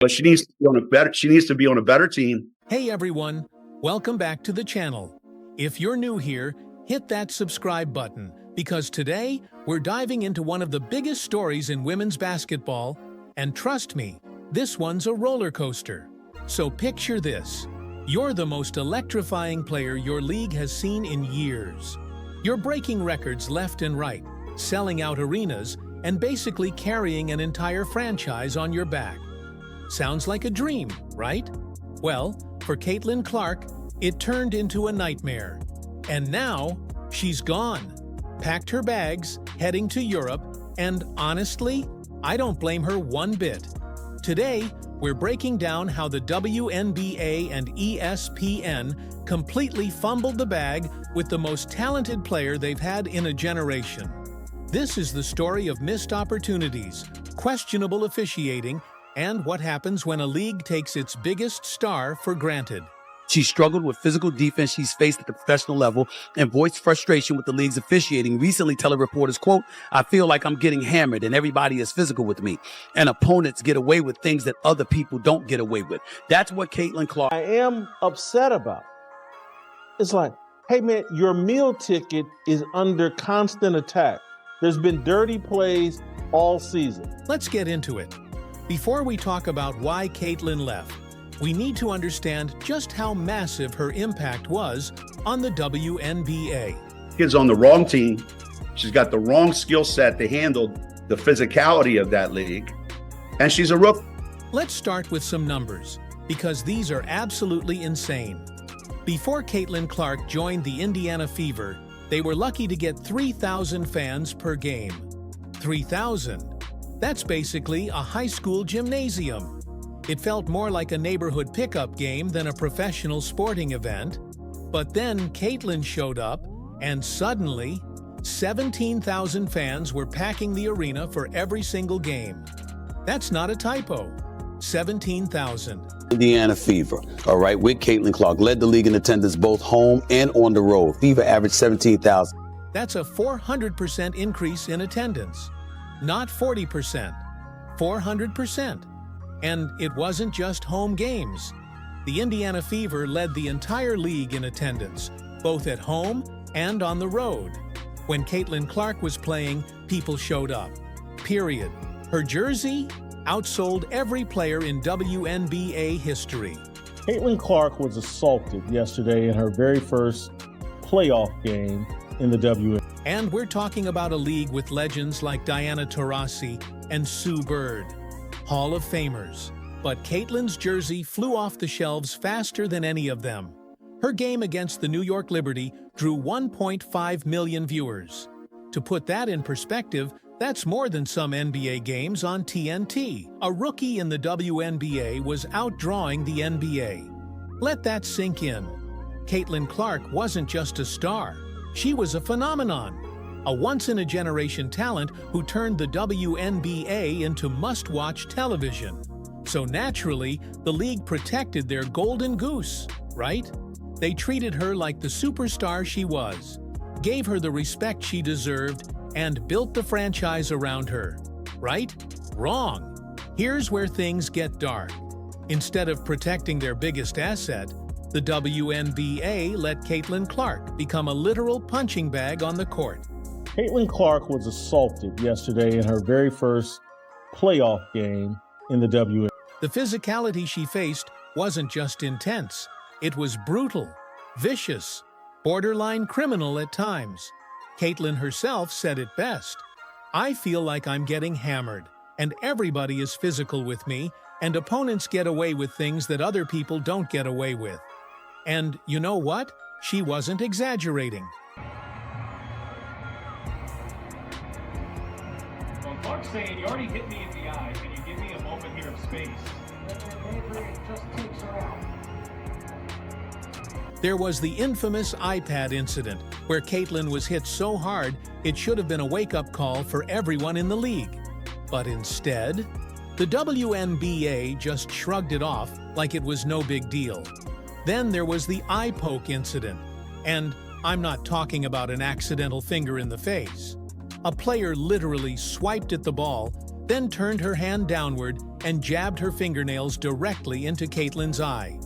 But she needs to be on a better team. Hey everyone, welcome back to the channel. If you're new here, hit that subscribe button because today we're diving into one of the biggest stories in women's basketball, and trust me, this one's a roller coaster. So picture this. You're the most electrifying player your league has seen in years. You're breaking records left and right, selling out arenas, and basically carrying an entire franchise on your back. Sounds like a dream, right? Well, for Caitlin Clark, it turned into a nightmare. And now, she's gone. Packed her bags, heading to Europe, and honestly, I don't blame her one bit. Today, we're breaking down how the WNBA and ESPN completely fumbled the bag with the most talented player they've had in a generation. This is the story of missed opportunities, questionable officiating, and what happens when a league takes its biggest star for granted. She struggled with physical defense she's faced at the professional level and voiced frustration with the league's officiating, recently telling reporters, quote, "I feel like I'm getting hammered and everybody is physical with me, and opponents get away with things that other people don't get away with." That's what Caitlin Clark... I am upset about. It's like, hey man, your meal ticket is under constant attack. There's been dirty plays all season. Let's get into it. Before we talk about why Caitlin left, we need to understand just how massive her impact was on the WNBA. Kid's on the wrong team. She's got the wrong skill set to handle the physicality of that league. And she's a rookie. Let's start with some numbers, because these are absolutely insane. Before Caitlin Clark joined the Indiana Fever, they were lucky to get 3,000 fans per game. 3,000. That's basically a high school gymnasium. It felt more like a neighborhood pickup game than a professional sporting event. But then Caitlin showed up, and suddenly, 17,000 fans were packing the arena for every single game. That's not a typo. 17,000. Indiana Fever, all right, with Caitlin Clark, led the league in attendance both home and on the road. Fever averaged 17,000. That's a 400% increase in attendance. Not 40%, 400%. And it wasn't just home games. The Indiana Fever led the entire league in attendance, both at home and on the road. When Caitlin Clark was playing, people showed up. Period. Her jersey outsold every player in WNBA history. Caitlin Clark was assaulted yesterday in her very first playoff game in the WNBA. And we're talking about a league with legends like Diana Taurasi and Sue Bird, Hall of Famers. But Caitlin's jersey flew off the shelves faster than any of them. Her game against the New York Liberty drew 1.5 million viewers. To put that in perspective, that's more than some NBA games on TNT. A rookie in the WNBA was outdrawing the NBA. Let that sink in. Caitlin Clark wasn't just a star. She was a phenomenon. A once-in-a-generation talent who turned the WNBA into must-watch television. So naturally, the league protected their golden goose, right? They treated her like the superstar she was, gave her the respect she deserved, and built the franchise around her. Right? Wrong. Here's where things get dark. Instead of protecting their biggest asset, the WNBA let Caitlin Clark become a literal punching bag on the court. Caitlin Clark was assaulted yesterday in her very first playoff game in the WNBA. The physicality she faced wasn't just intense. It was brutal, vicious, borderline criminal at times. Caitlin herself said it best. "I feel like I'm getting hammered, and everybody is physical with me, and opponents get away with things that other people don't get away with." And you know what? She wasn't exaggerating. Well, Clark's saying, "You already hit me in the eye. Can you give me a moment here of space?" Just takes her out. There was the infamous iPad incident, where Caitlin was hit so hard it should have been a wake-up call for everyone in the league. But instead, the WNBA just shrugged it off like it was no big deal. Then there was the eye poke incident, and I'm not talking about an accidental finger in the face. A player literally swiped at the ball, then turned her hand downward and jabbed her fingernails directly into Caitlin's eye.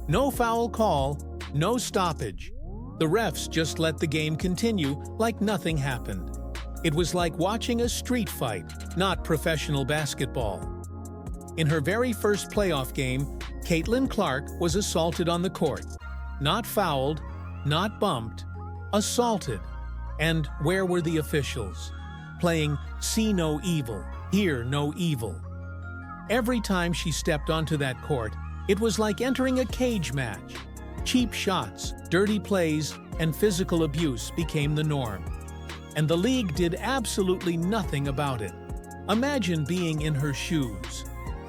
No foul call, no stoppage. The refs just let the game continue like nothing happened. It was like watching a street fight, not professional basketball. In her very first playoff game, Caitlin Clark was assaulted on the court. Not fouled, not bumped, assaulted. And where were the officials? Playing see no evil, hear no evil. Every time she stepped onto that court, it was like entering a cage match. Cheap shots, dirty plays, and physical abuse became the norm. And the league did absolutely nothing about it. Imagine being in her shoes.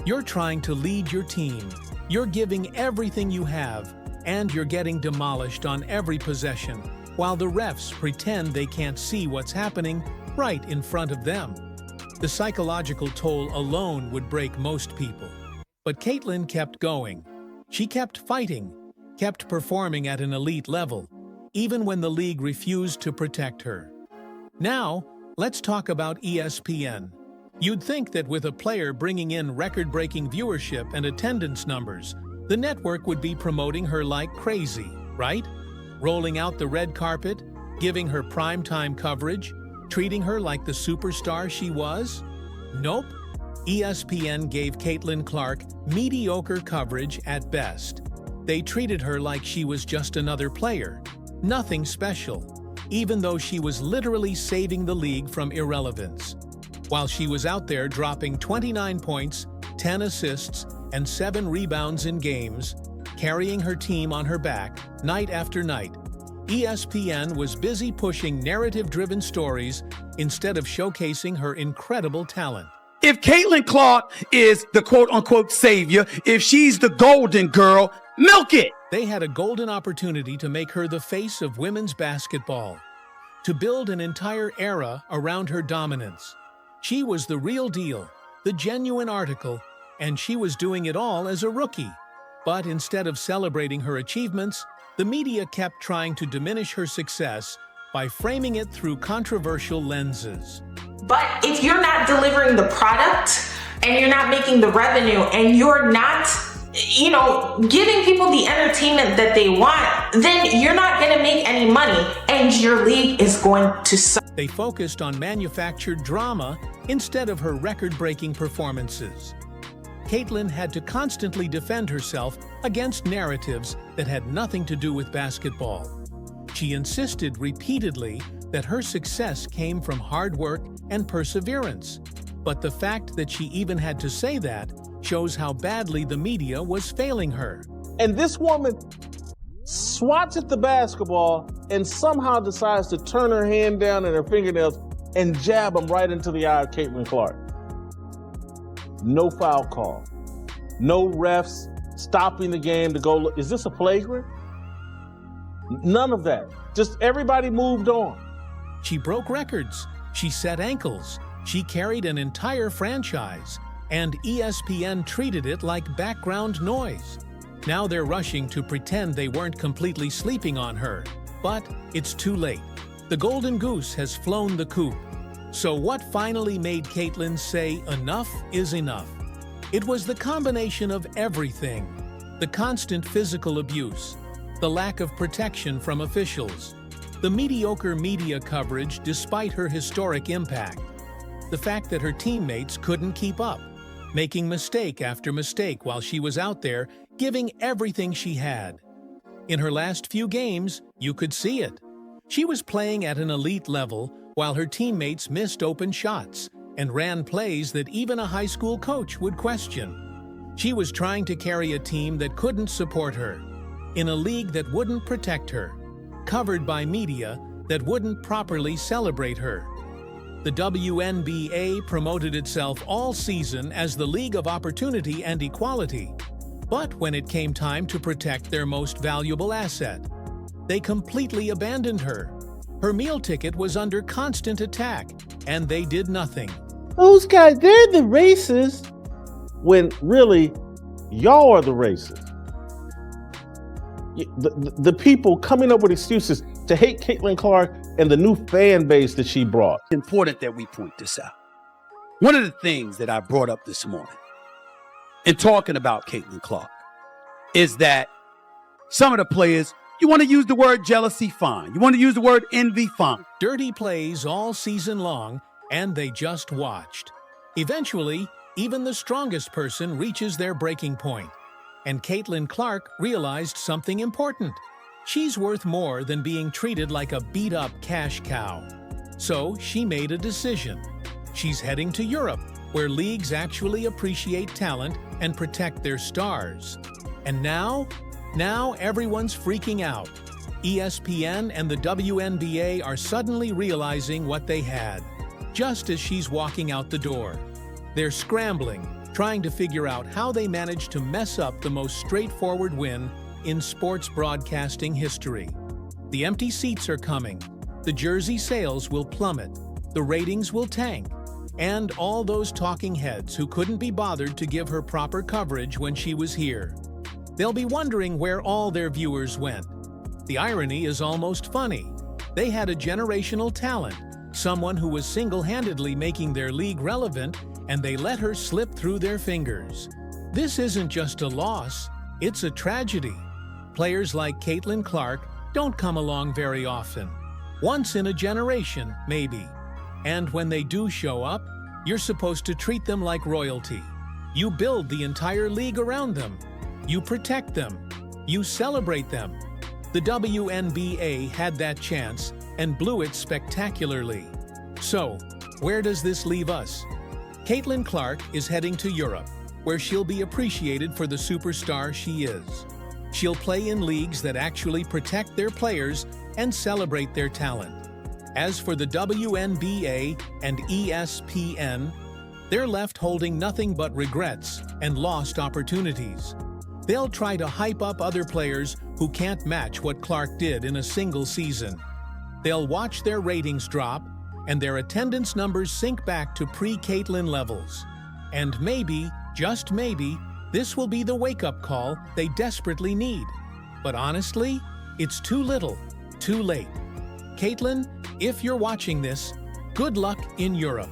You're trying to lead your team. You're giving everything you have, and you're getting demolished on every possession, while the refs pretend they can't see what's happening right in front of them. The psychological toll alone would break most people. But Caitlin kept going. She kept fighting, kept performing at an elite level, even when the league refused to protect her. Now, let's talk about ESPN. You'd think that with a player bringing in record-breaking viewership and attendance numbers, the network would be promoting her like crazy, right? Rolling out the red carpet, giving her primetime coverage, treating her like the superstar she was? Nope. ESPN gave Caitlin Clark mediocre coverage at best. They treated her like she was just another player. Nothing special, even though she was literally saving the league from irrelevance. While she was out there dropping 29 points, 10 assists, and 7 rebounds in games, carrying her team on her back night after night, ESPN was busy pushing narrative-driven stories instead of showcasing her incredible talent. If Caitlin Clark is the quote-unquote savior, if she's the golden girl, milk it! They had a golden opportunity to make her the face of women's basketball, to build an entire era around her dominance. She was the real deal, the genuine article, and she was doing it all as a rookie. But instead of celebrating her achievements, the media kept trying to diminish her success by framing it through controversial lenses. But if you're not delivering the product and you're not making the revenue and you're not, giving people the entertainment that they want, then you're not going to make any money and your league is going to suck. They focused on manufactured drama instead of her record-breaking performances. Caitlin had to constantly defend herself against narratives that had nothing to do with basketball. She insisted repeatedly that her success came from hard work and perseverance. But the fact that she even had to say that shows how badly the media was failing her. And this woman swats at the basketball and somehow decides to turn her hand down and her fingernails and jab them right into the eye of Caitlin Clark. No foul call. No refs stopping the game to go look. Is this a flagrant? None of that. Just everybody moved on. She broke records. She set ankles. She carried an entire franchise. And ESPN treated it like background noise. Now they're rushing to pretend they weren't completely sleeping on her. But it's too late. The golden goose has flown the coop. So what finally made Caitlin say enough is enough? It was the combination of everything. The constant physical abuse, the lack of protection from officials, the mediocre media coverage despite her historic impact, the fact that her teammates couldn't keep up, making mistake after mistake while she was out there giving everything she had. In her last few games, you could see it. She was playing at an elite level while her teammates missed open shots and ran plays that even a high school coach would question. She was trying to carry a team that couldn't support her, in a league that wouldn't protect her, covered by media that wouldn't properly celebrate her. The WNBA promoted itself all season as the League of Opportunity and Equality. But when it came time to protect their most valuable asset, they completely abandoned her. Her meal ticket was under constant attack, and they did nothing. Those guys, they're the racists, when really, y'all are the racists. The people coming up with excuses to hate Caitlin Clark and the new fan base that she brought. It's important that we point this out. One of the things that I brought up this morning in talking about Caitlin Clark is that some of the players, you want to use the word jealousy, fine. You want to use the word envy, fine. Dirty plays all season long, and they just watched. Eventually, even the strongest person reaches their breaking point. And Caitlin Clark realized something important. She's worth more than being treated like a beat-up cash cow. So she made a decision. She's heading to Europe, where leagues actually appreciate talent and protect their stars. And now everyone's freaking out. ESPN and the WNBA are suddenly realizing what they had, just as she's walking out the door. They're scrambling, trying to figure out how they managed to mess up the most straightforward win in sports broadcasting history. The empty seats are coming. The jersey sales will plummet. The ratings will tank. And all those talking heads who couldn't be bothered to give her proper coverage when she was here. They'll be wondering where all their viewers went. The irony is almost funny. They had a generational talent, someone who was single-handedly making their league relevant, and they let her slip through their fingers. This isn't just a loss, it's a tragedy. Players like Caitlin Clark don't come along very often. Once in a generation, maybe. And when they do show up, you're supposed to treat them like royalty. You build the entire league around them. You protect them. You celebrate them. The WNBA had that chance and blew it spectacularly. So, where does this leave us? Caitlin Clark is heading to Europe, where she'll be appreciated for the superstar she is. She'll play in leagues that actually protect their players and celebrate their talent. As for the WNBA and ESPN, they're left holding nothing but regrets and lost opportunities. They'll try to hype up other players who can't match what Clark did in a single season. They'll watch their ratings drop and their attendance numbers sink back to pre-Caitlin levels. And maybe, just maybe, this will be the wake-up call they desperately need. But honestly, it's too little, too late. Caitlin, if you're watching this, good luck in Europe.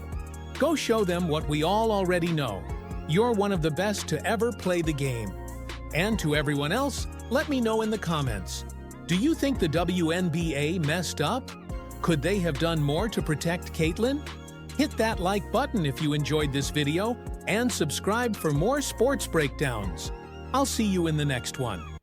Go show them what we all already know. You're one of the best to ever play the game. And to everyone else, let me know in the comments. Do you think the WNBA messed up? Could they have done more to protect Caitlin? Hit that like button if you enjoyed this video and subscribe for more sports breakdowns. I'll see you in the next one.